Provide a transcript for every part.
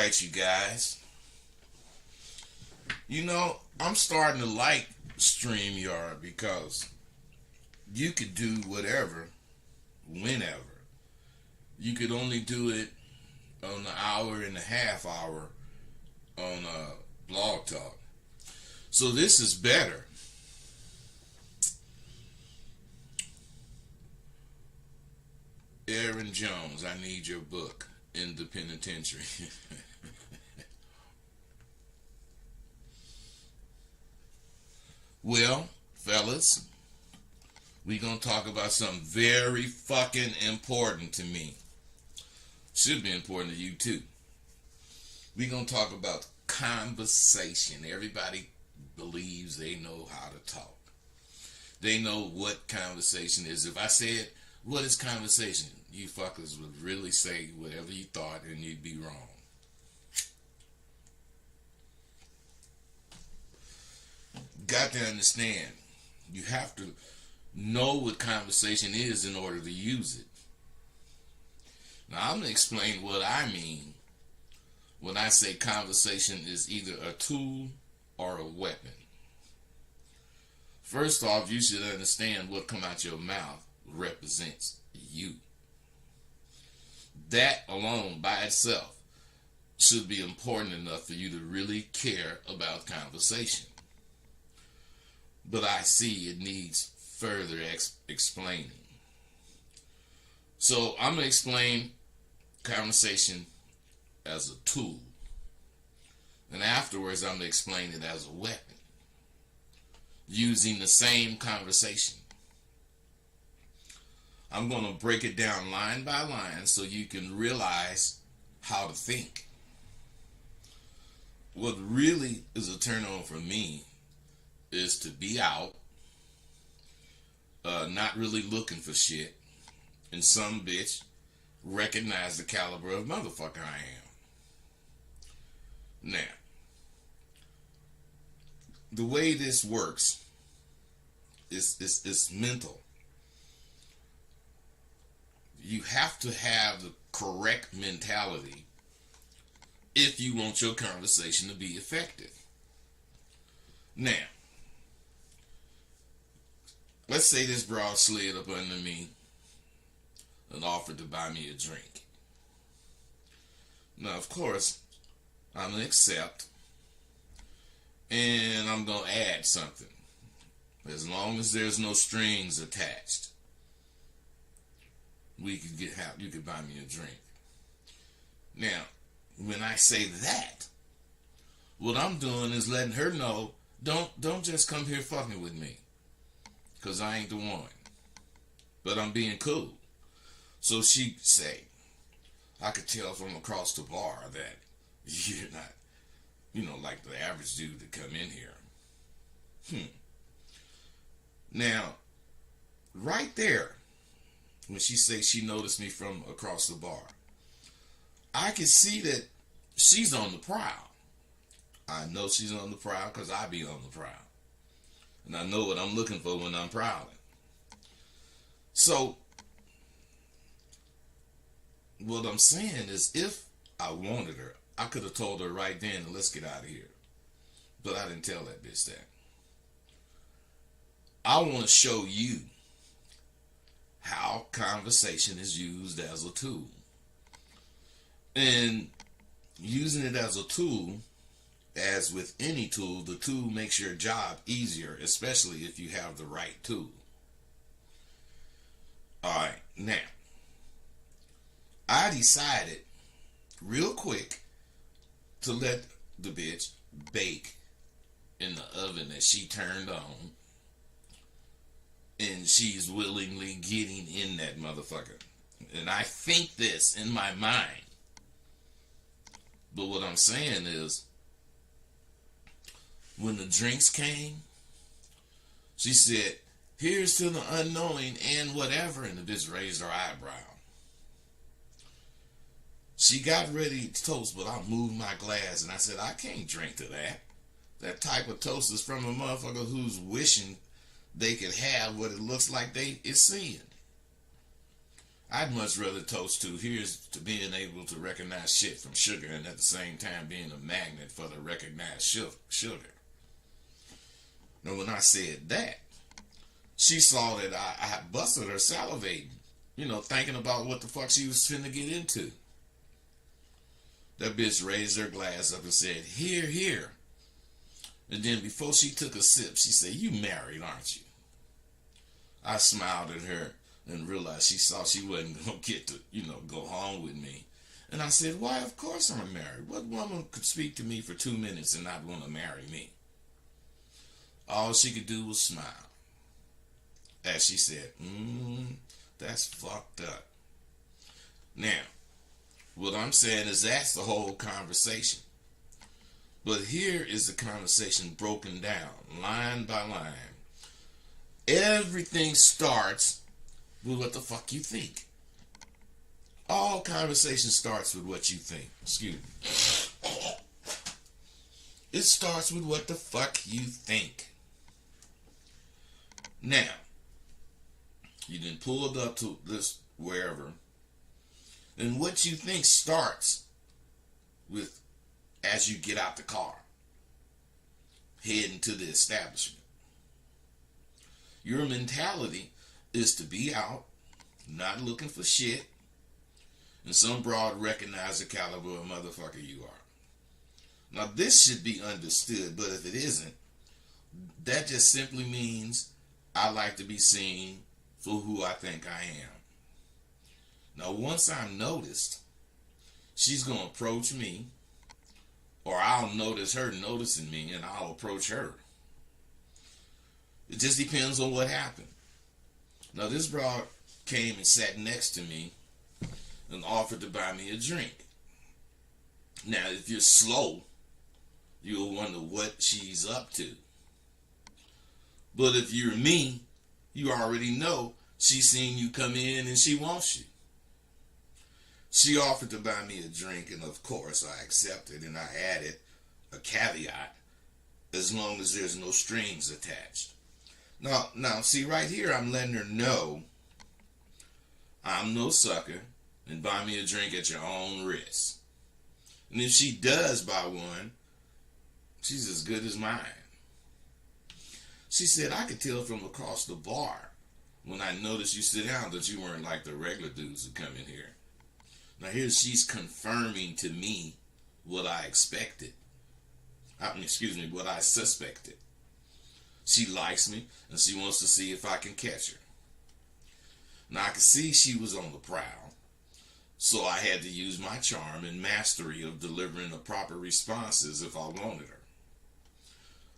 right, you guys. I'm starting to like StreamYard because you could do whatever, whenever. You could only do it on the hour and a half hour on Blog Talk. So this is better. Aaron Jones, I need your book in the penitentiary. Well, fellas, we gonna talk about something very fucking important to me. Should be important to you too. We gonna talk about conversation. Everybody believes they know how to talk. They know what conversation is. If I said, what is conversation? You fuckers would really say whatever you thought and you'd be wrong. Got to understand, you have to know what conversation is in order to use it. Now I'm going to explain what I mean when I say conversation is either a tool or a weapon. First off, you should understand what come out your mouth represents you. That alone by itself should be important enough for you to really care about conversation. But I see it needs further explaining. So I'm going to explain conversation as a tool. And afterwards I'm going to explain it as a weapon. Using the same conversation. I'm going to break it down line by line so you can realize how to think. What really is a turn on for me is to be out, not really looking for shit, and some bitch recognize the caliber of motherfucker I am. Now, the way this works is mental. You have to have the correct mentality if you want your conversation to be effective. Now, let's say this broad slid up under me and offered to buy me a drink. Now, of course, I'm going to accept, and I'm going to add something. As long as there's no strings attached, you could buy me a drink. Now, when I say that, what I'm doing is letting her know, don't just come here fucking with me, because I ain't the one. But I'm being cool. So she say, I could tell from across the bar that you're not, like the average dude that come in here. Now, right there, when she say she noticed me from across the bar, I can see that she's on the prowl. I know she's on the prowl because I be on the prowl. And I know what I'm looking for when I'm prowling. So, what I'm saying is, if I wanted her, I could have told her right then, let's get out of here. But I didn't tell that bitch that. I want to show you how conversation is used as a tool. And using it as a tool, as with any tool, the tool makes your job easier, especially if you have the right tool. Alright, now, I decided real quick to let the bitch bake in the oven that she turned on. And she's willingly getting in that motherfucker. And I think this in my mind. But what I'm saying is, when the drinks came, she said, here's to the unknowing and whatever. And the bitch raised her eyebrow. She got ready to toast, but I moved my glass and I said, I can't drink to that. That type of toast is from a motherfucker who's wishing they could have what it looks like they is seeing. I'd much rather toast to here's to being able to recognize shit from sugar and at the same time being a magnet for the recognized sugar. Now, when I said that, she saw that I busted her salivating, thinking about what the fuck she was finna get into. That bitch raised her glass up and said, "Here, here." And then before she took a sip, she said, "You married, aren't you?" I smiled at her and realized she saw she wasn't going to get to, go home with me. And I said, "Why, of course I'm married. What woman could speak to me for 2 minutes and not want to marry me?" All she could do was smile. As she said, that's fucked up. Now, what I'm saying is that's the whole conversation. But here is the conversation broken down, line by line. Everything starts with what the fuck you think. All conversation starts with what you think. Excuse me. It starts with what the fuck you think. Now, you then pulled up to this wherever, and what you think starts with as you get out the car, heading to the establishment. Your mentality is to be out, not looking for shit, and some broad recognize the caliber of motherfucker you are. Now, this should be understood, but if it isn't, that just simply means I like to be seen for who I think I am. Now, once I'm noticed, she's going to approach me, or I'll notice her noticing me, and I'll approach her. It just depends on what happened. Now, this broad came and sat next to me and offered to buy me a drink. Now, if you're slow, you'll wonder what she's up to. But if you're me, you already know she's seen you come in and she wants you. She offered to buy me a drink, and of course I accepted, and I added a caveat, as long as there's no strings attached. Now, see right here, I'm letting her know I'm no sucker, and buy me a drink at your own risk. And if she does buy one, she's as good as mine. She said, "I could tell from across the bar when I noticed you sit down that you weren't like the regular dudes who come in here." Now here she's confirming to me what I expected. What I suspected. She likes me, and she wants to see if I can catch her. Now I could see she was on the prowl, so I had to use my charm and mastery of delivering the proper responses if I wanted her.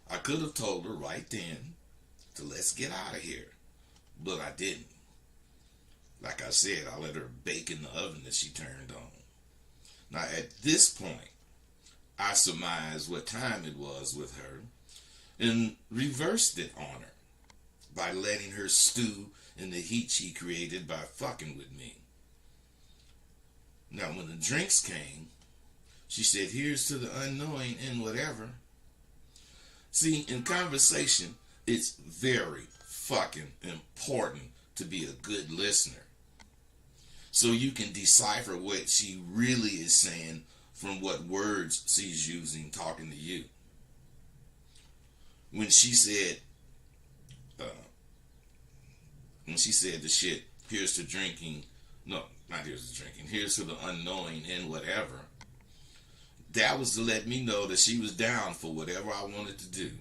I could have told her right then to let's get out of here, but I didn't. Like I said, I let her bake in the oven that she turned on. Now at this point, I surmised what time it was with her and reversed it on her by letting her stew in the heat she created by fucking with me. Now when the drinks came, she said, "Here's to the unknowing and whatever." See, in conversation, it's very fucking important to be a good listener, so you can decipher what she really is saying from what words she's using talking to you. When she said the shit, "Here's to drinking," no, not here's to drinking, "Here's to the unknowing and whatever," that was to let me know that she was down for whatever I wanted to do.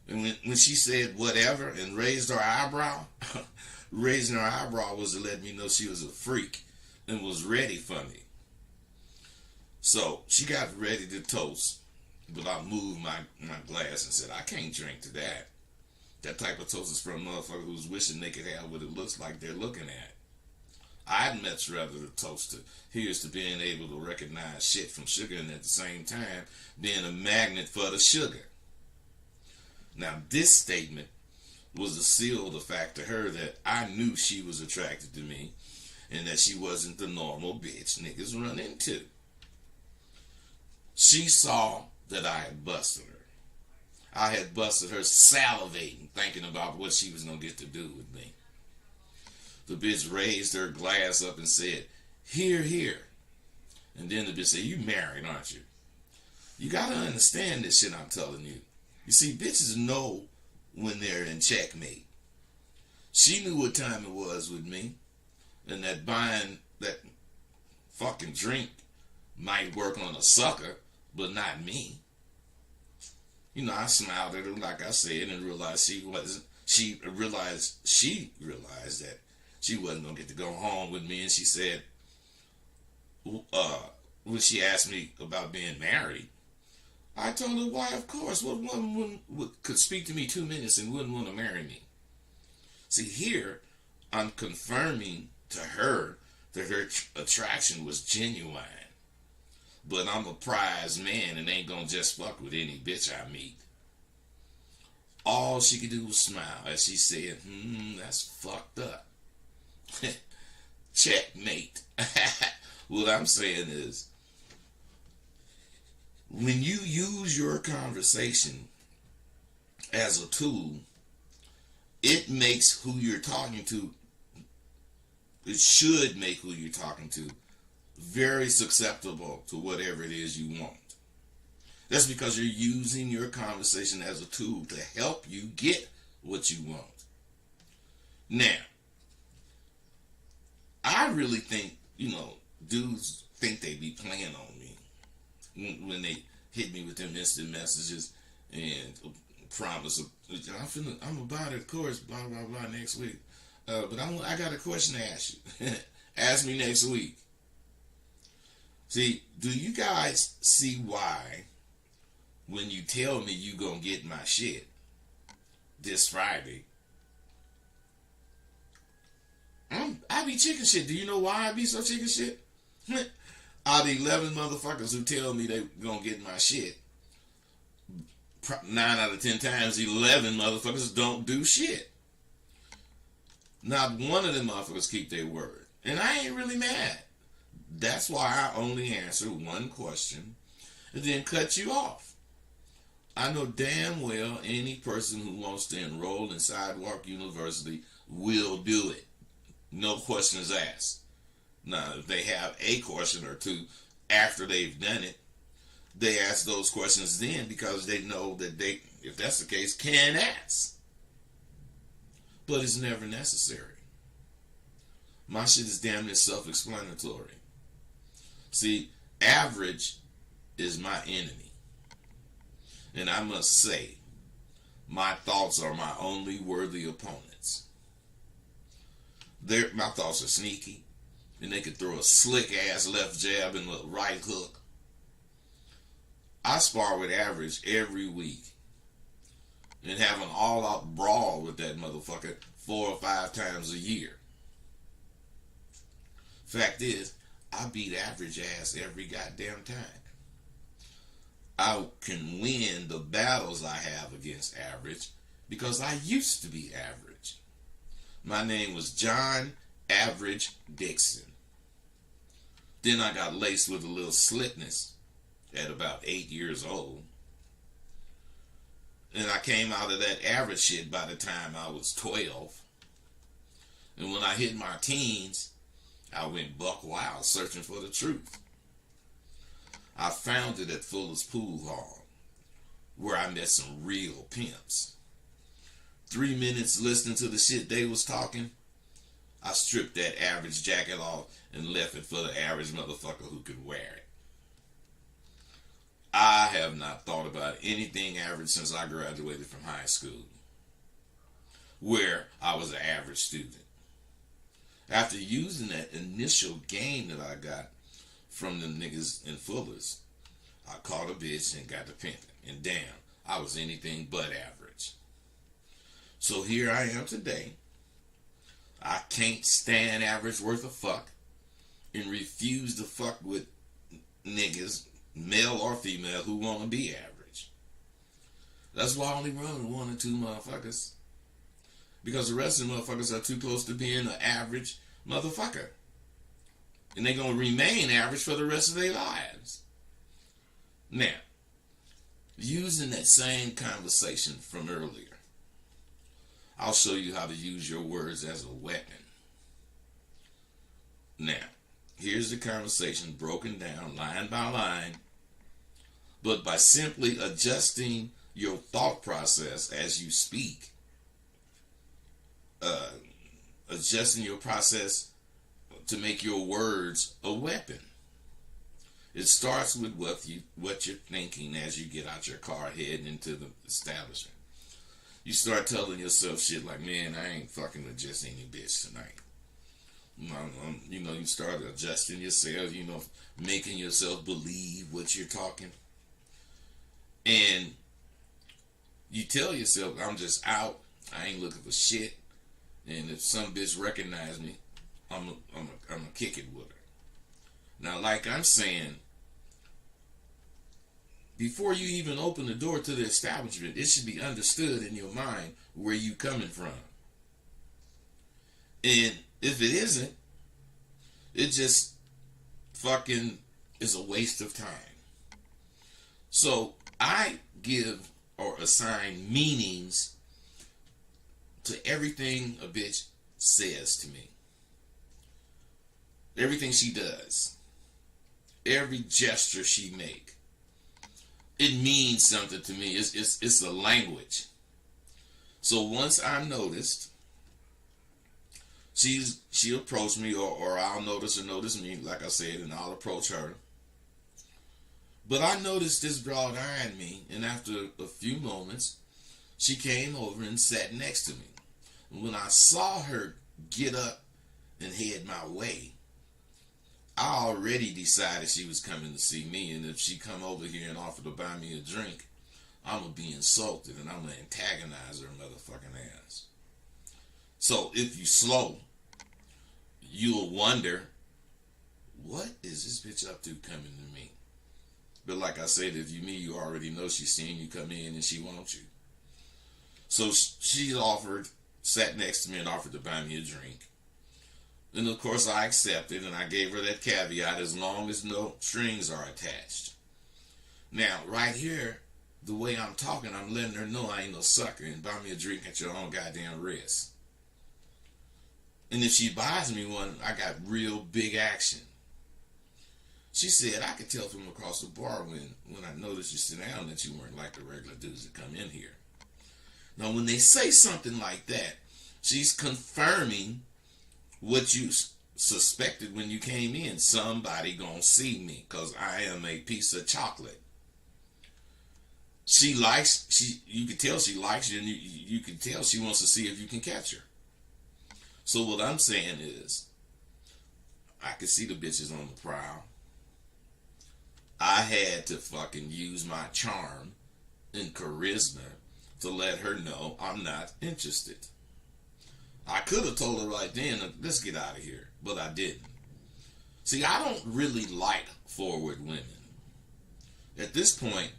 And when she said whatever and raised her eyebrow, raising her eyebrow was to let me know she was a freak and was ready for me. So she got ready to toast, but I moved my glass and said, "I can't drink to that. That type of toast is for a motherfucker who's wishing they could have what it looks like they're looking at. I'd much rather the toast to here's to being able to recognize shit from sugar and at the same time being a magnet for the sugar." Now this statement was a seal of the fact to her that I knew she was attracted to me and that she wasn't the normal bitch niggas run into. She saw that I had busted her. I had busted her salivating, thinking about what she was going to get to do with me. The bitch raised her glass up and said, "Here, here." And then the bitch said, "You married, aren't you?" You gotta understand this shit I'm telling you. You see, bitches know when they're in checkmate. She knew what time it was with me, and that buying that fucking drink might work on a sucker, but not me. You know, I smiled at her, like I said, and realized she realized that she wasn't gonna get to go home with me. And she said, when she asked me about being married, I told her, why, of course. What woman could speak to me 2 minutes and wouldn't want to marry me? See, here, I'm confirming to her that her attraction was genuine. But I'm a prize man and ain't gonna just fuck with any bitch I meet. All she could do was smile as she said, that's fucked up. Checkmate. What I'm saying is, when you use your conversation as a tool, it makes who you're talking to, it should make who you're talking to very susceptible to whatever it is you want. That's because you're using your conversation as a tool to help you get what you want. Now, I really think, dudes think they be playing on me when they hit me with them instant messages and promise, I'm about it, of course, blah, blah, blah, next week. But I got a question to ask you. Ask me next week. See, do you guys see why when you tell me you gonna get my shit this Friday, I be chicken shit. Do you know why I be so chicken shit? Out of 11 motherfuckers who tell me they gonna get my shit, 9 out of 10 times, 11 motherfuckers don't do shit. Not one of them motherfuckers keep their word. And I ain't really mad. That's why I only answer one question and then cut you off. I know damn well any person who wants to enroll in Sidewalk University will do it. No questions asked. Now, if they have a question or two after they've done it, they ask those questions then because they know that they, if that's the case, can ask. But it's never necessary. My shit is damn near self-explanatory. See, average is my enemy. And I must say, my thoughts are my only worthy opponents. My thoughts are sneaky, and they can throw a slick-ass left jab and a right hook. I spar with average every week and have an all-out brawl with that motherfucker 4 or 5 times a year. Fact is, I beat average ass every goddamn time. I can win the battles I have against average because I used to be average. My name was John Average Dixon. Then I got laced with a little slickness at about 8 years old. And I came out of that average shit by the time I was 12. And when I hit my teens, I went buck wild searching for the truth. I found it at Fuller's Pool Hall, where I met some real pimps. 3 minutes listening to the shit they was talking, I stripped that average jacket off and left it for the average motherfucker who could wear it. I have not thought about anything average since I graduated from high school, where I was an average student. After using that initial game that I got from the niggas in Fuller's, I caught a bitch and got to pimping. And damn, I was anything but average. So here I am today. I can't stand average worth of fuck and refuse to fuck with niggas, male or female, who want to be average. That's why I only run with 1 or 2 motherfuckers. Because the rest of the motherfuckers are too close to being an average motherfucker. And they're going to remain average for the rest of their lives. Now, using that same conversation from earlier, I'll show you how to use your words as a weapon. Now, here's the conversation broken down line by line, but by simply adjusting your thought process as you speak, uh, adjusting your process to make your words a weapon. It starts with what you're thinking as you get out your car heading into the establishment. You start telling yourself shit like, man, I ain't fucking with just any bitch tonight. You start adjusting yourself, making yourself believe what you're talking. And you tell yourself, I'm just out. I ain't looking for shit. And if some bitch recognize me, I'm gonna kick it with her. Now, like I'm saying, before you even open the door to the establishment, it should be understood in your mind where you coming from. And if it isn't, it just fucking is a waste of time. So I give or assign meanings to everything a bitch says to me. Everything she does. Every gesture she make. It means something to me. It's a language. So once I noticed, she approached me, or I'll notice her notice me, like I said, and I'll approach her. But I noticed this broad eyeing me, and after a few moments, she came over and sat next to me. And when I saw her get up and head my way, I already decided she was coming to see me, and if she come over here and offer to buy me a drink, I'm going to be insulted, and I'm going to antagonize her motherfucking ass. So if you slow, you'll wonder, what is this bitch up to coming to me? But like I said, if you me, you already know she's seen you come in and she wants you. So she sat next to me and offered to buy me a drink. And of course I accepted, and I gave her that caveat, as long as no strings are attached. Now, right here, the way I'm talking, I'm letting her know I ain't no sucker, and buy me a drink at your own goddamn risk. And if she buys me one, I got real big action. She said, I could tell from across the bar when I noticed you sit down that you weren't like the regular dudes that come in here. Now, when they say something like that, she's confirming what you suspected when you came in. Somebody gonna see me, because I am a piece of chocolate. You can tell she likes you, and you can tell she wants to see if you can catch her. So what I'm saying is, I could see the bitches on the prowl. I had to fucking use my charm and charisma to let her know I'm not interested. I could have told her right then, let's get out of here, but I didn't. See, I don't really like forward women. At this point,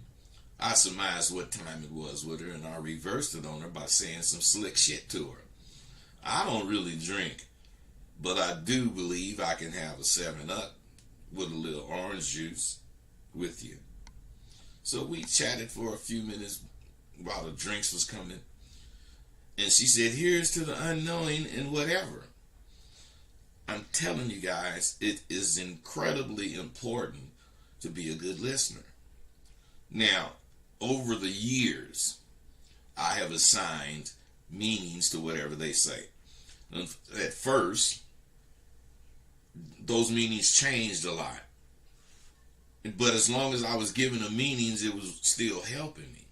I surmised what time it was with her, and I reversed it on her by saying some slick shit to her. I don't really drink, but I do believe I can have a 7-Up with a little orange juice with you. So we chatted for a few minutes while the drinks was coming. And she said, here's to the unknowing and whatever. I'm telling you guys, it is incredibly important to be a good listener. Now, over the years, I have assigned meanings to whatever they say. And at first, those meanings changed a lot. But as long as I was giving them meanings, it was still helping me.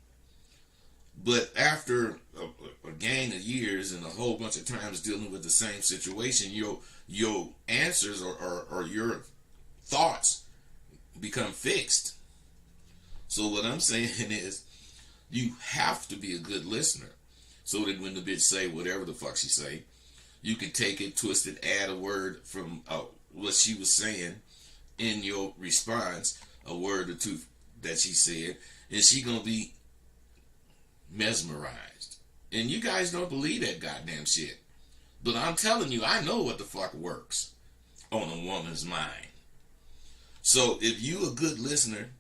But after a gang of years and a whole bunch of times dealing with the same situation, your answers or your thoughts become fixed. So what I'm saying is, you have to be a good listener, so that when the bitch say whatever the fuck she say, you can take it, twist it, add a word from what she was saying in your response, a word or two that she said, and she gonna be mesmerized. And you guys don't believe that goddamn shit, but I'm telling you, I know what the fuck works on a woman's mind. So if you a good listener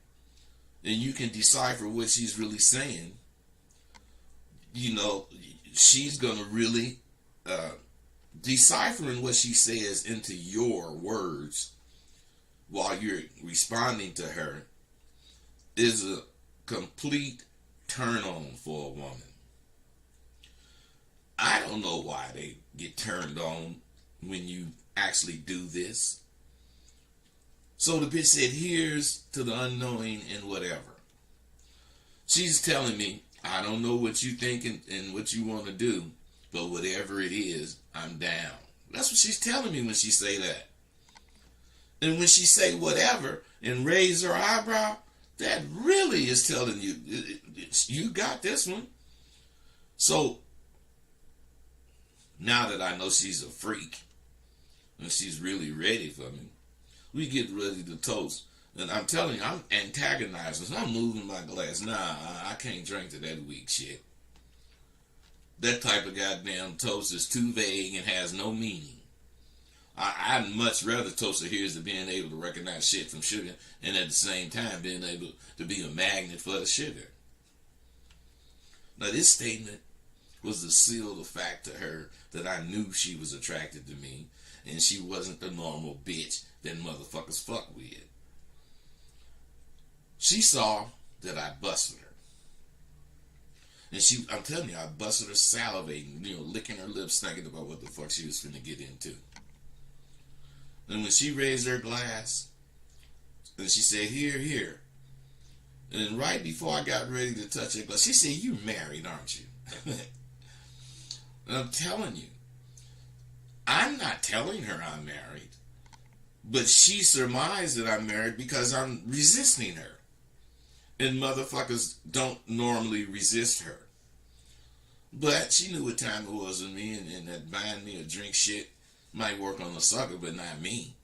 and you can decipher what she's really saying, she's gonna really deciphering what she says into your words while you're responding to her is a complete turn on for a woman. I don't know why they get turned on when you actually do this. So the bitch said, here's to the unknowing and whatever. She's telling me, I don't know what you think and what you want to do, but whatever it is, I'm down. That's what she's telling me when she say that. And when she say whatever and raise her eyebrow, that really is telling you, you got this one. So now that I know she's a freak and she's really ready for me, we get ready to toast. And I'm telling you, I'm antagonizing. So I'm moving my glass. Nah, I can't drink to that weak shit. That type of goddamn toast is too vague and has no meaning. I'd much rather toast to here's to being able to recognize shit from sugar and at the same time being able to be a magnet for the sugar. Now this statement was to seal the fact to her that I knew she was attracted to me and she wasn't the normal bitch that motherfuckers fuck with. She saw that I busted her. And I'm telling you, I busted her salivating, licking her lips, thinking about what the fuck she was finna get into. And when she raised her glass, and she said, here, here. And then right before I got ready to touch her glass, she said, you married, aren't you? And I'm telling you, I'm not telling her I'm married, but she surmised that I'm married because I'm resisting her. And motherfuckers don't normally resist her. But she knew what time it was with me, and that buying me a drink shit might work on a sucker, but not me.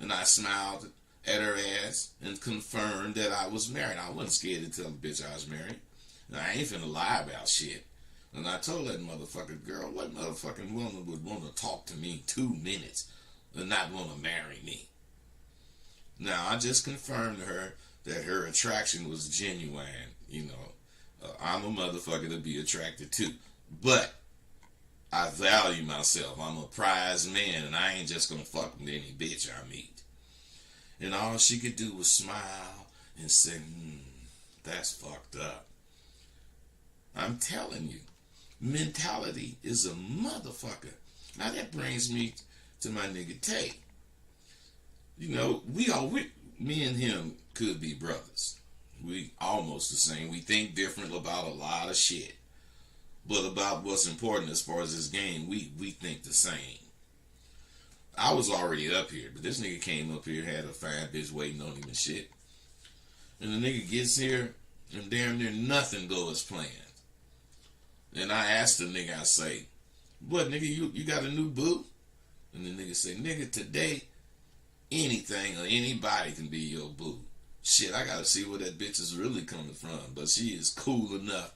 And I smiled at her ass and confirmed that I was married. I wasn't scared to tell the bitch I was married. And I ain't finna lie about shit. And I told that motherfucking girl, what motherfucking woman would want to talk to me 2 minutes and not want to marry me? Now, I just confirmed to her that her attraction was genuine. I'm a motherfucker to be attracted to. But I value myself. I'm a prize man, and I ain't just gonna fuck with any bitch I meet. And all she could do was smile and say, that's fucked up. I'm telling you, mentality is a motherfucker. Now that brings me to my nigga Tay. Me and him could be brothers. We almost the same. We think different about a lot of shit. But about what's important as far as this game, we think the same. I was already up here, but this nigga came up here, had a fine bitch waiting on him and shit. And the nigga gets here, and damn near nothing goes as planned. And I asked the nigga, I say, what, nigga, you got a new boo? And the nigga say, nigga, today, anything or anybody can be your boo. Shit, I gotta see where that bitch is really coming from. But she is cool enough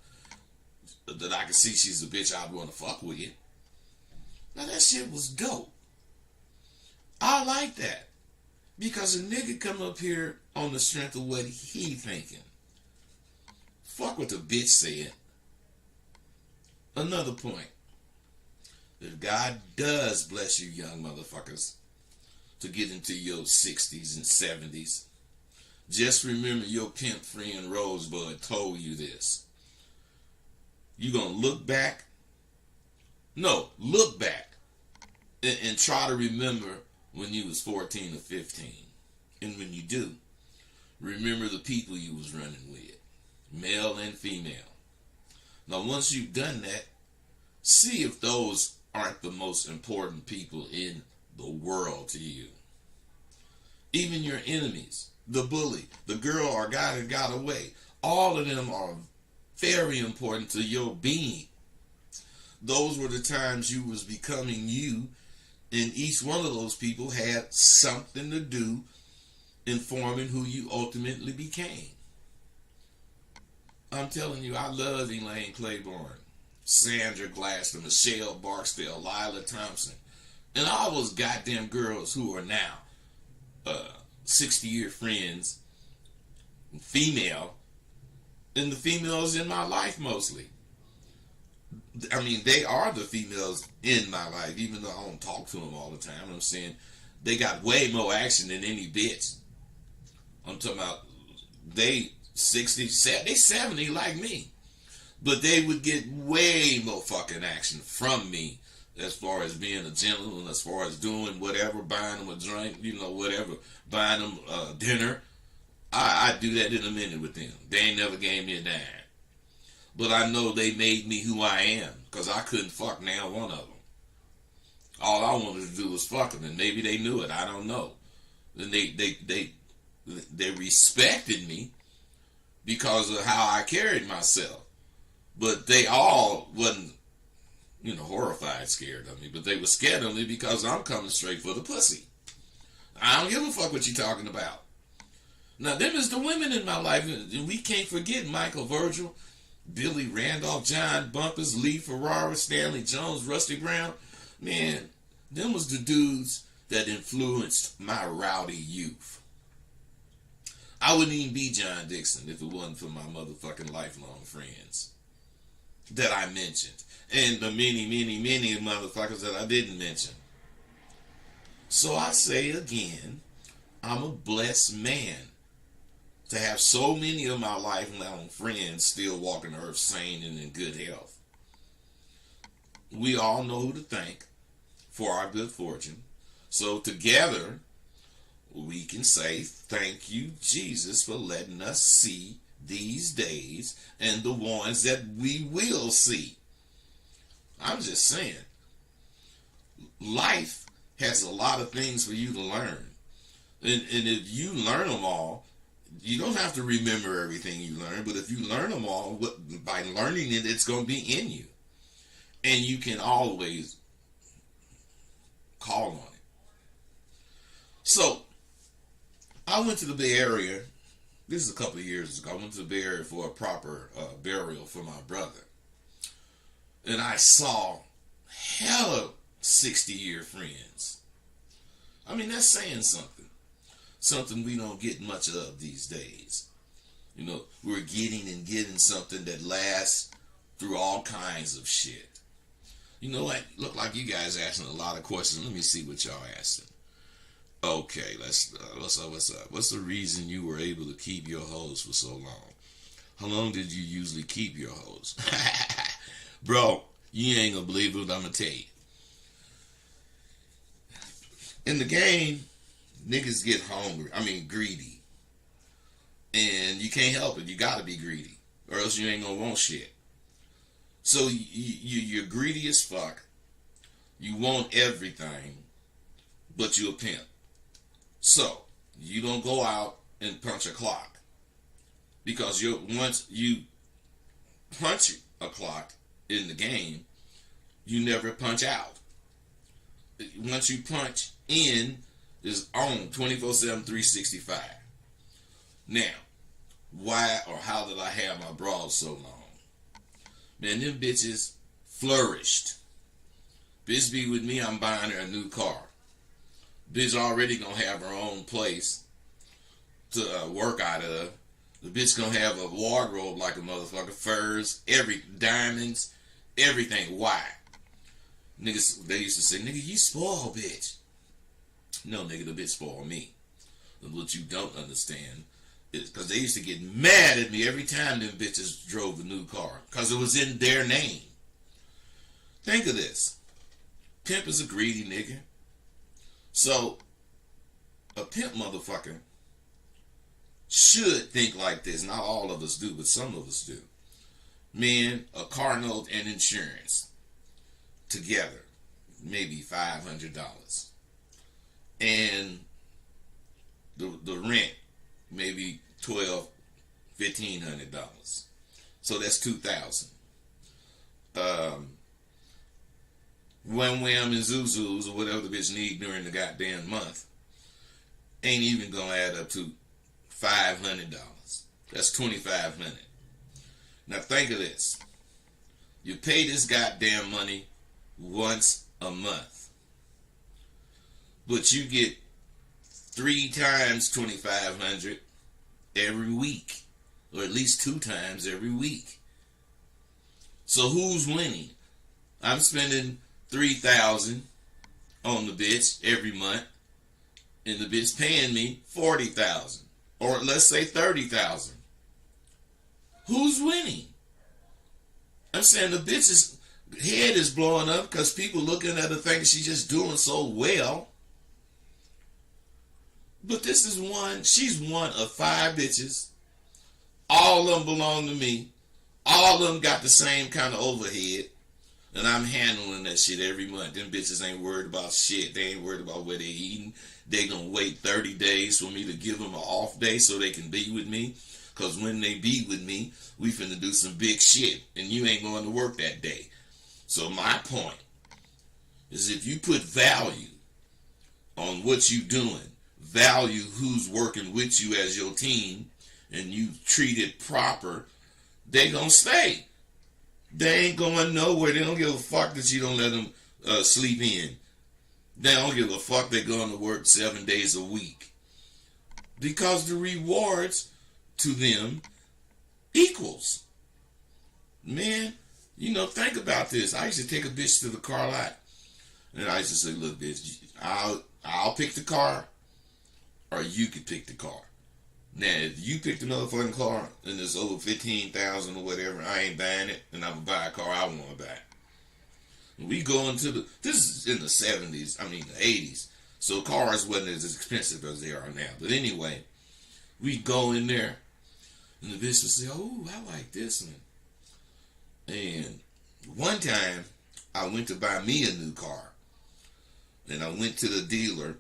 that I can see she's a bitch I'd want to fuck with. Now that shit was dope. I like that. Because a nigga come up here on the strength of what he thinking. Fuck what the bitch said. Another point. If God does bless you young motherfuckers to get into your 60s and 70s, just remember your pimp friend Rosebud told you this. You gonna look back? No, look back and try to remember when you was 14 or 15. And when you do, remember the people you was running with, male and female. Now once you've done that, see if those aren't the most important people in the world to you. Even your enemies, the bully, the girl or guy that got away, all of them are very important to your being. Those were the times you was becoming you, and each one of those people had something to do in forming who you ultimately became. I'm telling you, I love Elaine Claiborne, Sandra Glasser, Michelle Barksdale, Lila Thompson, and all those goddamn girls who are now 60-year friends, female, and the females in my life mostly. I mean, they are the females in my life, even though I don't talk to them all the time. I'm saying they got way more action than any bitch. I'm talking about they 60, they 70 like me. But they would get way more fucking action from me as far as being a gentleman, as far as doing whatever, buying them a drink, whatever, buying them dinner. I'd do that in a minute with them. They ain't never gave me a dime. But I know they made me who I am because I couldn't fuck now one of them. All I wanted to do was fuck them, and maybe they knew it. I don't know. And they respected me because of how I carried myself. But they all wasn't, horrified, scared of me. But they were scared of me because I'm coming straight for the pussy. I don't give a fuck what you talking about. Now, them is the women in my life. We can't forget Michael Virgil, Billy Randolph, John Bumpers, Lee Ferrara, Stanley Jones, Rusty Brown. Man, them was the dudes that influenced my rowdy youth. I wouldn't even be John Dixon if it wasn't for my motherfucking lifelong friends that I mentioned. And the many, many, many motherfuckers that I didn't mention. So I say again, I'm a blessed man to have so many of my lifelong friends still walking the earth sane and in good health. We all know who to thank for our good fortune. So together, we can say, thank you, Jesus, for letting us see these days and the ones that we will see. I'm just saying, life has a lot of things for you to learn. And if you learn them all, you don't have to remember everything you learn, but if you learn them all, by learning it, it's going to be in you. And you can always call on it. So, I went to the Bay Area, this is a couple of years ago, I went to the Bay Area for a proper burial for my brother. And I saw hella 60-year friends. I mean, that's saying something. Something we don't get much of these days. We're getting something that lasts through all kinds of shit. You know what? Look like you guys asking a lot of questions. Let me see what y'all asking. Okay, what's up? What's the reason you were able to keep your hoes for so long? How long did you usually keep your hoes? Bro, you ain't gonna believe what I'm gonna tell you. In the game, niggas get greedy. And you can't help it. You gotta be greedy. Or else you ain't gonna want shit. So you're greedy as fuck. You want everything. But you a pimp. So, you don't go out and punch a clock. Because once you punch a clock in the game, you never punch out. Once you punch in, it's on 24/7, 365. Now, why or how did I have my bras so long? Man, them bitches flourished. Bitch be with me, I'm buying her a new car. Bitch already gonna have her own place to work out of. The bitch gonna have a wardrobe like a motherfucker, furs, diamonds, everything. Why? Niggas, they used to say, nigga, you spoil, bitch. No, nigga, the bitch spoiled me. And what you don't understand is because they used to get mad at me every time them bitches drove a new car because it was in their name. Think of this. Pimp is a greedy nigga. So, a pimp motherfucker should think like this. Not all of us do, but some of us do. Men, a car note and insurance together, maybe $500. And the rent, maybe $1,200-$1,500. So that's $2,000. Wham Wham and Zuzus or whatever the bitch need during the goddamn month ain't even gonna add up to $500. That's $2,500. Now think of this. You pay this goddamn money once a month. But you get 3 times $2,500 every week. Or at least 2 times every week. So who's winning? I'm spending $3,000 on the bitch every month, and the bitch paying me $40,000, or let's say $30,000. Who's winning? I'm saying the bitch's head is blowing up because people looking at her thinking she's just doing so well. But this is one, she's one of 5 bitches. All of them belong to me. All of them got the same kind of overhead. And I'm handling that shit every month. Them bitches ain't worried about shit. They ain't worried about where they eating. They gonna wait 30 days for me to give them an off day so they can be with me. Because when they be with me, we finna do some big shit. And you ain't going to work that day. So my point is, if you put value on what you doing, value who's working with you as your team, and you treat it proper, they gonna stay. They ain't going nowhere. They don't give a fuck that you don't let them sleep in. They don't give a fuck they're going to work 7 days a week. Because the rewards to them equals. Man, you know, think about this. I used to take a bitch to the car lot, and I used to say, look, bitch, I'll pick the car, or you could pick the car. Now, if you pick the motherfucking car and it's over 15,000 or whatever, I ain't buying it, and I'm gonna buy a car I want to buy. We go into this is in the 70s, the 80s, so cars wasn't as expensive as they are now. But anyway, we go in there, and the bitch would say, oh, I like this one. And one time, I went to buy me a new car, and I went to the dealer.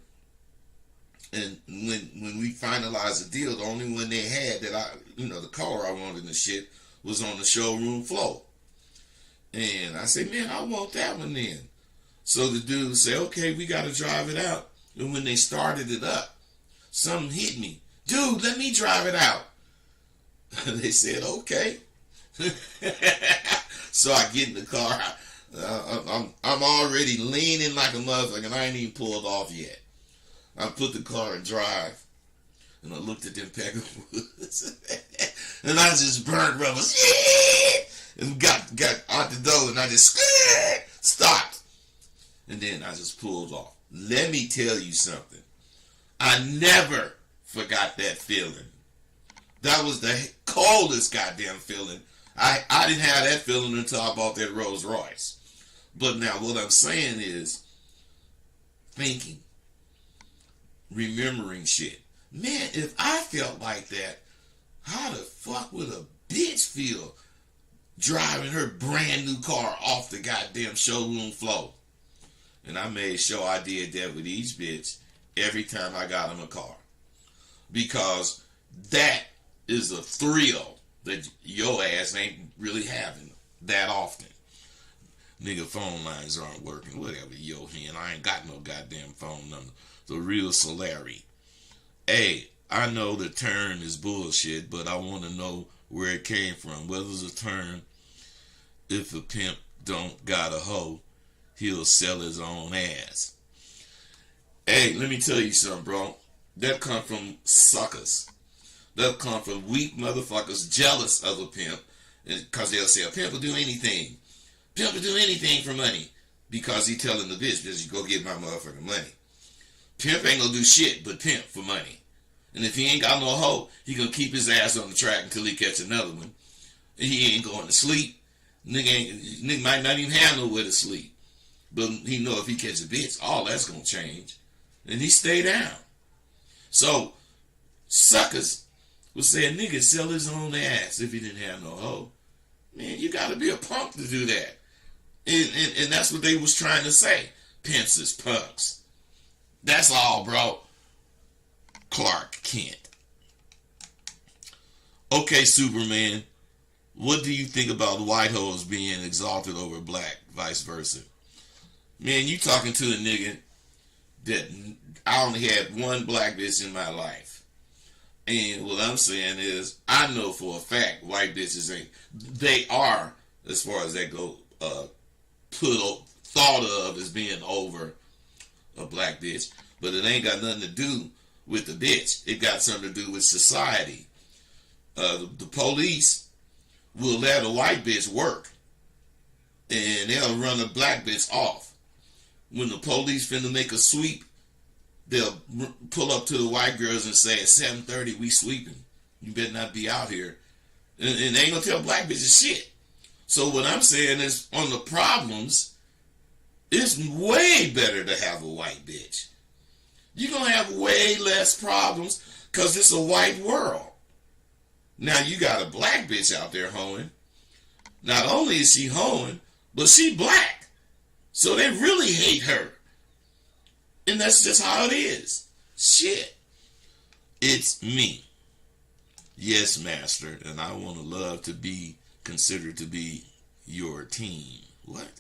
And when we finalized the deal, the only one they had that the color I wanted and shit was on the showroom floor. And I said, man, I want that one then. So the dude said, okay, we got to drive it out. And when they started it up, something hit me. Dude, let me drive it out. And they said, okay. So I get in the car. I'm already leaning like a motherfucker, and I ain't even pulled off yet. I put the car in drive, and I looked at them pack of woods, and I just burned rubber, and got out the door, and I just stopped, and then I just pulled off. Let me tell you something. I never forgot that feeling. That was the coldest goddamn feeling. I didn't have that feeling until I bought that Rolls Royce. But now what I'm saying is thinking. Remembering shit. Man, if I felt like that, how the fuck would a bitch feel driving her brand new car off the goddamn showroom floor? And I made sure I did that with each bitch every time I got them a car. Because that is a thrill that your ass ain't really having that often. Nigga, phone lines aren't working. Whatever, yo, man, I ain't got no goddamn phone number. The real Solari. Hey, I know the term is bullshit, but I want to know where it came from. Whether it's a term, if a pimp don't got a hoe, he'll sell his own ass. Hey, let me tell you something, bro. That come from suckers. That come from weak motherfuckers jealous of a pimp, because they'll say a pimp will do anything. Pimp will do anything for money, because he telling the bitch, you go get my motherfucking money. Pimp ain't gonna do shit but pimp for money. And if he ain't got no hoe, he gonna keep his ass on the track until he catch another one. And he ain't going to sleep. Nigga might not even have nowhere to sleep. But he know if he catch a bitch, all that's gonna change. And he stay down. So, suckers would say a nigga sell his own ass if he didn't have no hoe. Man, you gotta be a punk to do that. And that's what they was trying to say. Pimps is punks. That's all, bro. Clark Kent. Okay, Superman. What do you think about white hoes being exalted over black, vice versa? Man, you talking to a nigga that I only had one black bitch in my life. And what I'm saying is, I know for a fact white bitches ain't. They are, as far as that go, thought of as being over a black bitch, but it ain't got nothing to do with the bitch. It got something to do with society. The police will let a white bitch work and they'll run a black bitch off. When the police finna make a sweep, they'll pull up to the white girls and say, at 7:30 we sweeping. You better not be out here. And they ain't gonna tell black bitches shit. So what I'm saying is, on the problems, it's way better to have a white bitch. You're gonna have way less problems because it's a white world. Now you got a black bitch out there hoeing. Not only is she hoeing, but she black. So they really hate her. And that's just how it is. Shit. It's me. Yes, master. And I want to love to be considered to be your team. What?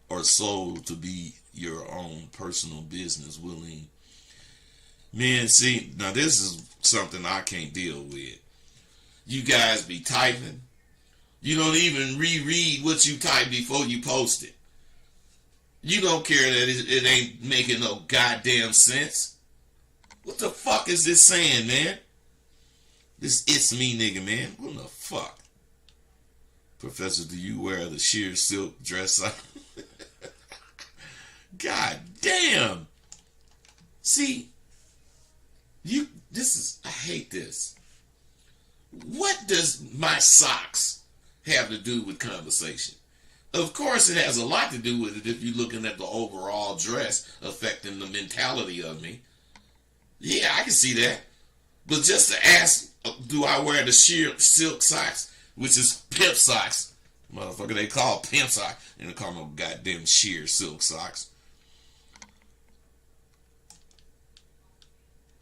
Or sold to be your own personal business willing. Man, see, now this is something I can't deal with. You guys be typing. You don't even reread what you type before you post it. You don't care that it ain't making no goddamn sense. What the fuck is this saying, man? This it's me nigga, man. What the fuck? Professor, do you wear the sheer silk dress? God damn. See, I hate this. What does my socks have to do with conversation? Of course it has a lot to do with it if you're looking at the overall dress affecting the mentality of me. Yeah, I can see that. But just to ask, do I wear the sheer silk socks, which is pimp socks? Motherfucker, they call pimp socks. They don't call no goddamn sheer silk socks.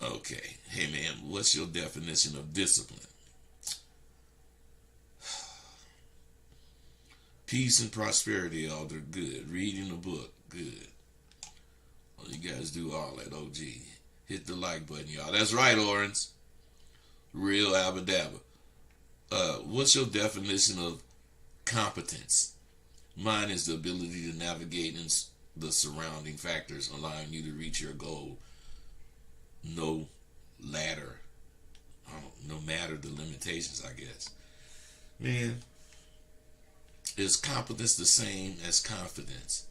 Okay. Hey, man, what's your definition of discipline? Peace and prosperity, Elder, good. Reading a book, good. Well, you guys do all that, OG. Hit the like button, y'all. That's right, Orange. Real abadabba. What's your definition of competence? Mine is the ability to navigate in the surrounding factors, allowing you to reach your goal. No matter the limitations, I guess. Man, is competence the same as confidence?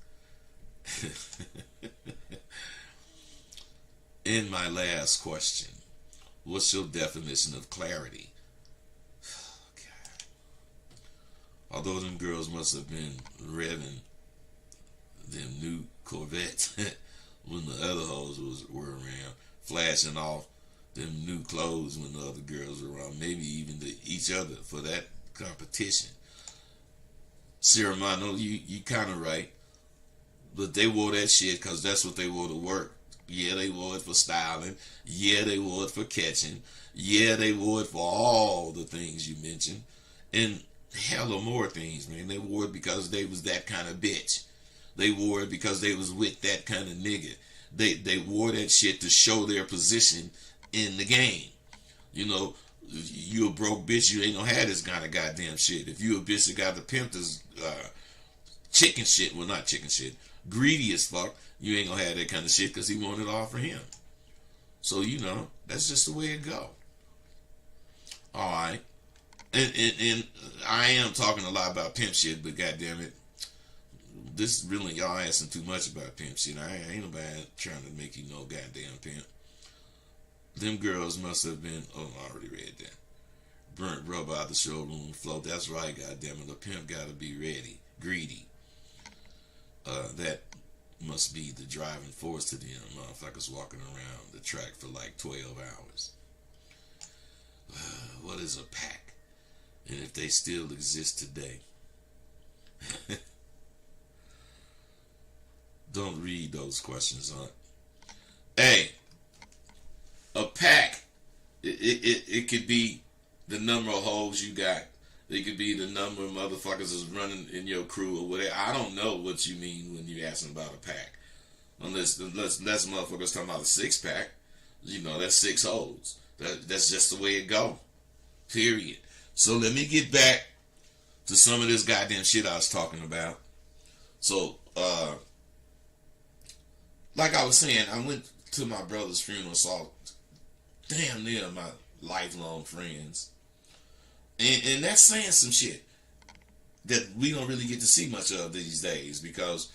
In my last question, what's your definition of clarity? God. Although them girls must have been revving them new Corvettes when the other hoes were around, flashing off them new clothes when the other girls were around, maybe even to each other for that competition. Sarah, I know you kind of right, but they wore that shit because that's what they wore to work. Yeah, they wore it for styling. Yeah, they wore it for catching. Yeah, they wore it for all the things you mentioned. And hella more things, man. They wore it because they was that kind of bitch. They wore it because they was with that kind of nigga. They wore that shit to show their position in the game. You know, you a broke bitch, you ain't gonna have this kind of goddamn shit. If you a bitch that got the pimp that's chicken shit, well, not chicken shit, greedy as fuck, you ain't gonna have that kind of shit because he wanted it all for him. So, you know, that's just the way it go. Alright. And I am talking a lot about pimp shit, but goddamn it, this really, y'all asking too much about pimp shit. I ain't nobody trying to make you no goddamn pimp. Them girls must have been, oh, I already read that. Burnt rubber out the showroom floor. That's right, goddamn it. The pimp gotta be ready, greedy. That must be the driving force to them motherfuckers walking around the track for like 12 hours. What is a pack? And if they still exist today? Don't read those questions, huh? Hey, a pack, it could be the number of hoes you got. It could be the number of motherfuckers that's running in your crew or whatever. I don't know what you mean when you're asking about a pack. Unless motherfuckers talking about a 6-pack. You know, that's 6 hoes. That's just the way it go. Period. So let me get back to some of this goddamn shit I was talking about. So, like I was saying, I went to my brother's funeral, saw damn near my lifelong friends. And that's saying some shit. that we don't really get to see much of these days because,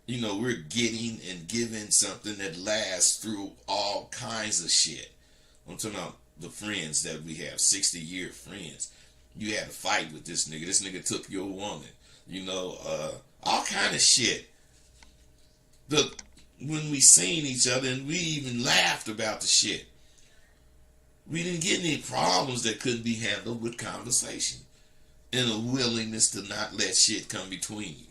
we're getting and giving something that lasts through all kinds of shit. I'm talking about the friends that we have, 60-year friends. You had a fight with this nigga. This nigga took your woman. All kind of shit. When we seen each other and we even laughed about the shit. We didn't get any problems that couldn't be handled with conversation and a willingness to not let shit come between you.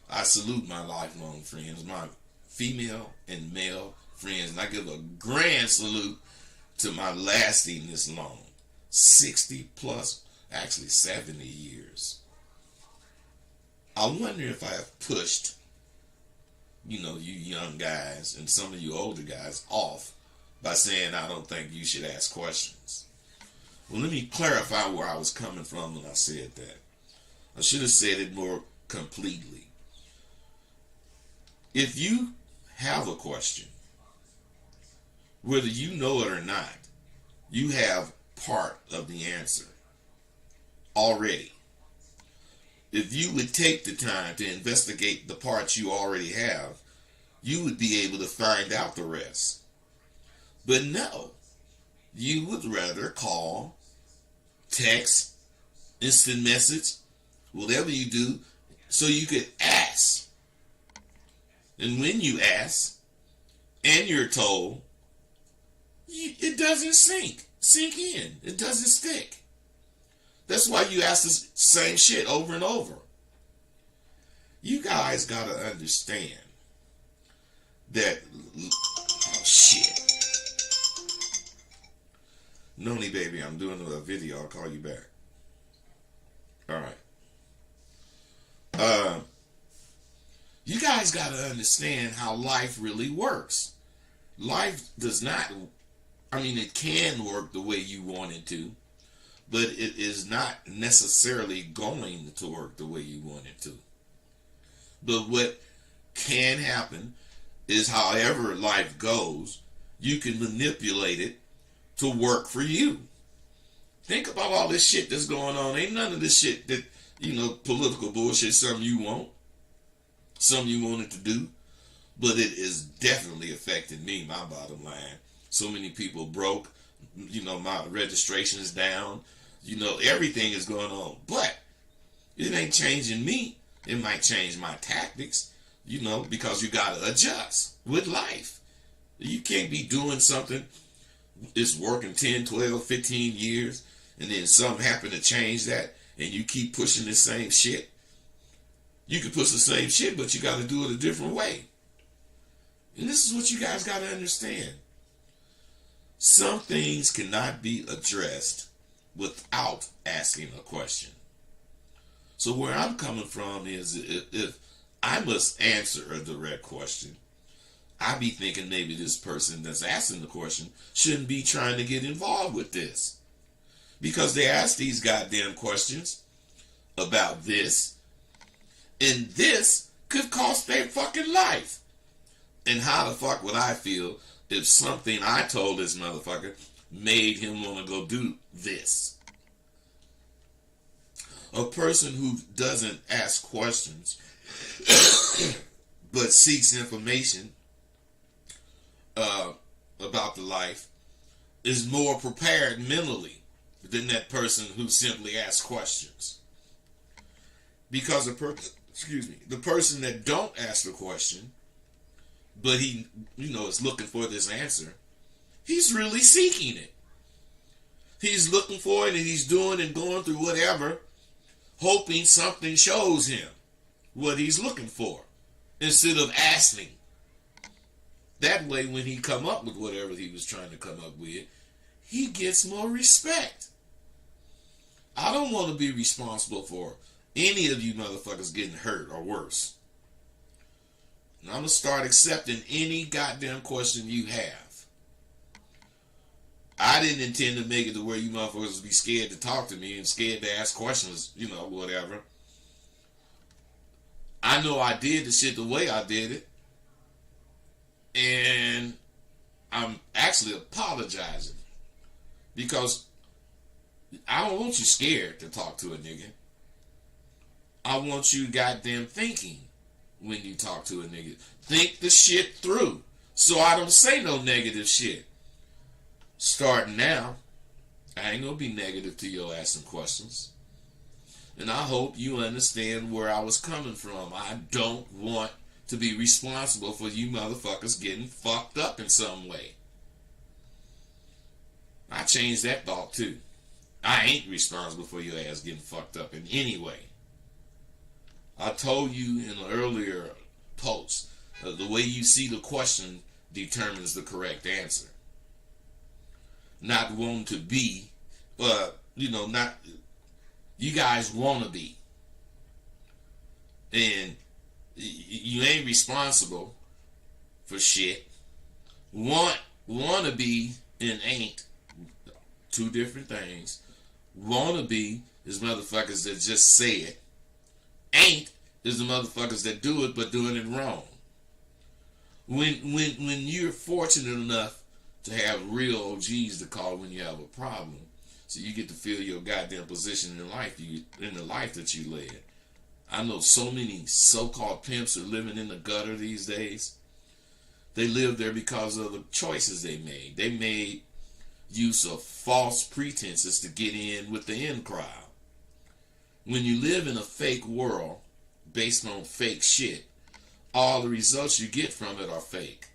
I salute my lifelong friends, my female and male friends, and I give a grand salute to my lasting this long. 60 plus, actually 70 years. I wonder if I have pushed, you young guys and some of you older guys off by saying I don't think you should ask questions. Well, let me clarify where I was coming from when I said that. I should have said it more completely. If you have a question, whether you know it or not, you have part of the answer already. If you would take the time to investigate the parts you already have, you would be able to find out the rest. But no, you would rather call, text, instant message, whatever you do, so you could ask. And when you ask, and you're told, it doesn't sink in. It doesn't stick. That's why you ask the same shit over and over. You guys gotta understand that, oh shit. Noni baby, I'm doing a video, I'll call you back. Alright. You guys gotta understand how life really works. Life does not, it can work the way you want it to, but it is not necessarily going to work the way you want it to. But what can happen is however life goes, you can manipulate it to work for you. Think about all this shit that's going on. Ain't none of this shit that, political bullshit, something you want. Something you wanted to do. But it is definitely affecting me, my bottom line. So many people broke. My registration is down. Everything is going on. But it ain't changing me. It might change my tactics, because you got to adjust with life. You can't be doing something, it's working 10, 12, 15 years, and then something happen to change that, and you keep pushing the same shit. You can push the same shit, but you got to do it a different way. And this is what you guys got to understand. Some things cannot be addressed without asking a question. So where I'm coming from is if I must answer a direct question, I be thinking maybe this person that's asking the question shouldn't be trying to get involved with this. Because they ask these goddamn questions about this, and this could cost their fucking life. And how the fuck would I feel if something I told this motherfucker made him want to go do this? A person who doesn't ask questions but seeks information about the life is more prepared mentally than that person who simply asks questions. Because the person that don't ask the question, but he, is looking for this answer, he's really seeking it. He's looking for it and he's doing and going through whatever, hoping something shows him what he's looking for, instead of asking. That way, when he come up with whatever he was trying to come up with, he gets more respect. I don't want to be responsible for any of you motherfuckers getting hurt or worse. And I'm going to start accepting any goddamn question you have. I didn't intend to make it to where you motherfuckers would be scared to talk to me and scared to ask questions, whatever. I know I did the shit the way I did it. And I'm actually apologizing. Because I don't want you scared to talk to a nigga. I want you goddamn thinking when you talk to a nigga. Think the shit through. So I don't say no negative shit. Starting now, I ain't gonna be negative to your asking questions. And I hope you understand where I was coming from. I don't want to be responsible for you motherfuckers getting fucked up in some way. I changed that thought too. I ain't responsible for your ass getting fucked up in any way. I told you in an earlier post, the way you see the question determines the correct answer. Not wanting to be, not, you guys want to be. And you ain't responsible for shit. Want to be and ain't two different things. Want to be is motherfuckers that just say it. Ain't is the motherfuckers that do it but doing it wrong. When you're fortunate enough to have real OGs to call when you have a problem, so you get to feel your goddamn position in life, in the life that you led. I know so many so-called pimps are living in the gutter these days. They live there because of the choices they made. They made use of false pretenses to get in with the in crowd. When you live in a fake world based on fake shit, all the results you get from it are fake.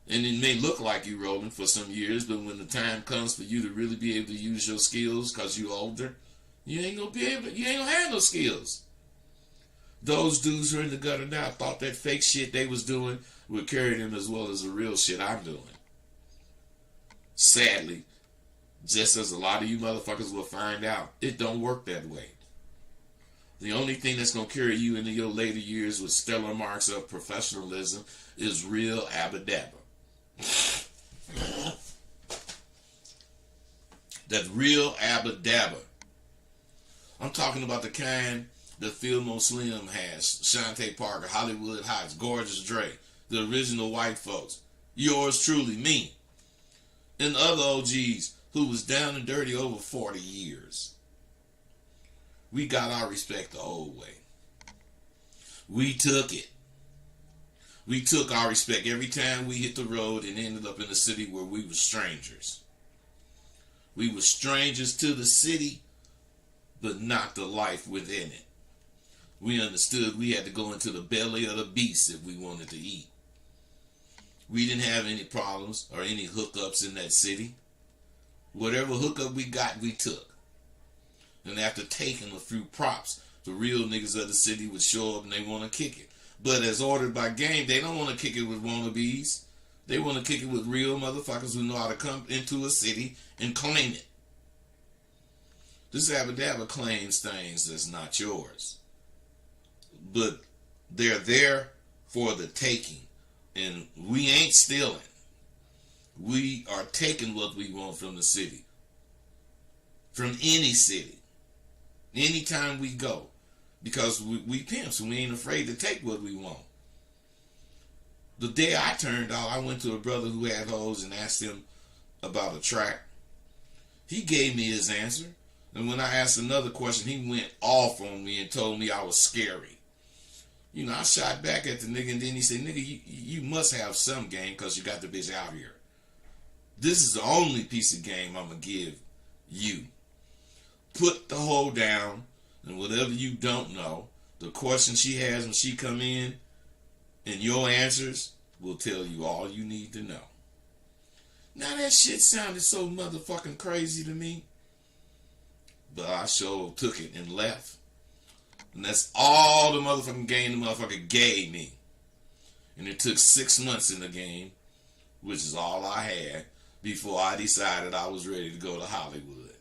And it may look like you're rolling for some years, but when the time comes for you to really be able to use your skills because you're older, you ain't gonna have no skills. Those dudes who are in the gutter now thought that fake shit they was doing would carry them as well as the real shit I'm doing. Sadly, just as a lot of you motherfuckers will find out, it don't work that way. The only thing that's going to carry you into your later years with stellar marks of professionalism is real abba-dabba. That real abba-dabba. I'm talking about the kind that Philmo Slim has, Shantae Parker, Hollywood Heights, Gorgeous Dre, the original white folks. Yours truly, me. And other OGs who was down and dirty over 40 years. We got our respect the old way. We took it. We took our respect every time we hit the road and ended up in a city where we were strangers. We were strangers to the city, but not the life within it. We understood we had to go into the belly of the beast if we wanted to eat. We didn't have any problems or any hookups in that city. Whatever hookup we got, we took. And after taking a few props, the real niggas of the city would show up and they want to kick it. But as ordered by game, they don't want to kick it with wannabes. They want to kick it with real motherfuckers who know how to come into a city and claim it. This abba-dabba claims things that's not yours. But they're there for the taking. And we ain't stealing. We are taking what we want from the city. From any city. Anytime we go. Because we pimps and we ain't afraid to take what we want. The day I turned out, I went to a brother who had hoes and asked him about a track. He gave me his answer. And when I asked another question, he went off on me and told me I was scary. You know, I shot back at the nigga and then he said, nigga, you must have some game because you got the bitch out here. This is the only piece of game I'm going to give you. Put the hoe down and whatever you don't know, the question she has when she come in and your answers will tell you all you need to know. Now that shit sounded so motherfucking crazy to me. But I sure took it and left. And that's all the motherfucking game the motherfucker gave me. And it took 6 months in the game, which is all I had, before I decided I was ready to go to Hollywood.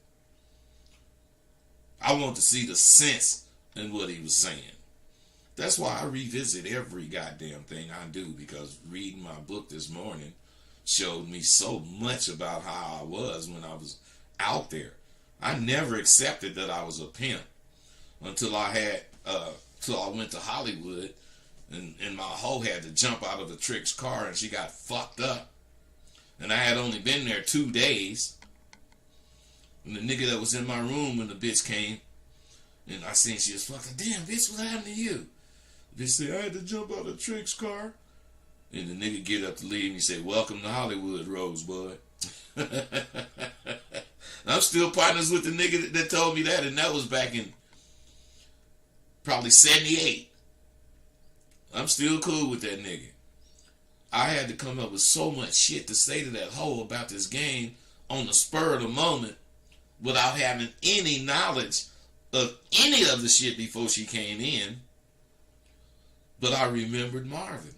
I want to see the sense in what he was saying. That's why I revisit every goddamn thing I do, because reading my book this morning showed me so much about how I was when I was out there. I never accepted that I was a pimp until I went to Hollywood and my hoe had to jump out of the trick's car and she got fucked up. And I had only been there 2 days. And the nigga that was in my room when the bitch came, And I seen she was fucking, damn, bitch, what happened to you? Bitch said, I had to jump out of Trick's car. And the nigga get up to leave and he said, welcome to Hollywood, Rosebud. I'm still partners with the nigga that told me that, and that was back in probably 78. I'm still cool with that nigga. I had to come up with so much shit to say to that hoe about this game on the spur of the moment without having any knowledge of any of the shit before she came in. But I remembered Marvin.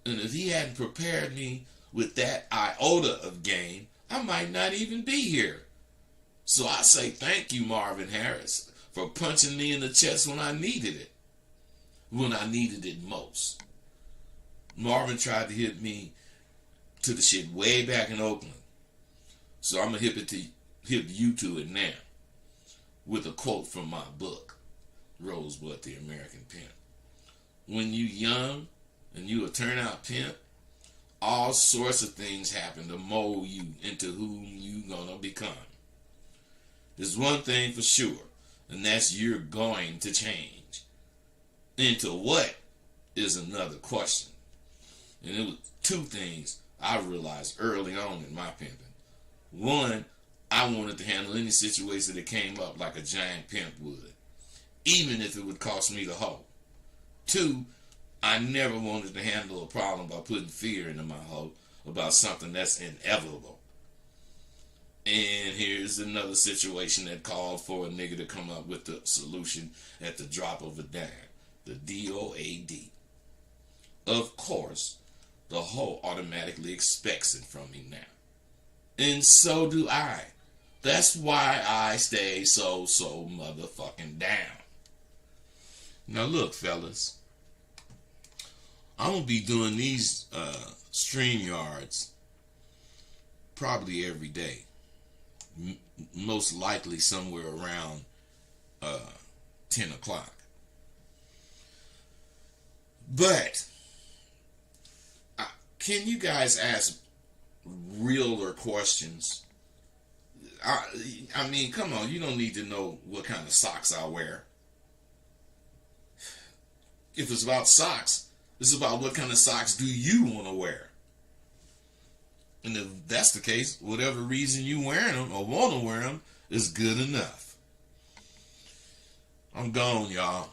And if he hadn't prepared me with that iota of game, I might not even be here. So I say thank you, Marvin Harris, for punching me in the chest when I needed it. When I needed it most. Marvin tried to hit me to the shit way back in Oakland. So I'm going to hit you to it now with a quote from my book, Rosebud the American Pimp. When you young and you a turnout pimp, all sorts of things happen to mold you into who you gonna become. There's one thing for sure, and that's you're going to change. Into what is another question. And it was two things I realized early on in my pimping. One, I wanted to handle any situation that came up like a giant pimp would, even if it would cost me the hoe. Two, I never wanted to handle a problem by putting fear into my hoe about something that's inevitable. And here's another situation that called for a nigga to come up with the solution at the drop of a dime. The DOAD. Of course, the hoe automatically expects it from me now. And so do I. That's why I stay so motherfucking down. Now look, fellas. I'm going to be doing these StreamYards probably every day. Most likely somewhere around 10 o'clock. But can you guys ask realer questions? I mean, come on, you don't need to know what kind of socks I wear. If it's about socks, it's about what kind of socks do you want to wear. And if that's the case, whatever reason you wearing them or want to wear them is good enough. I'm gone, y'all.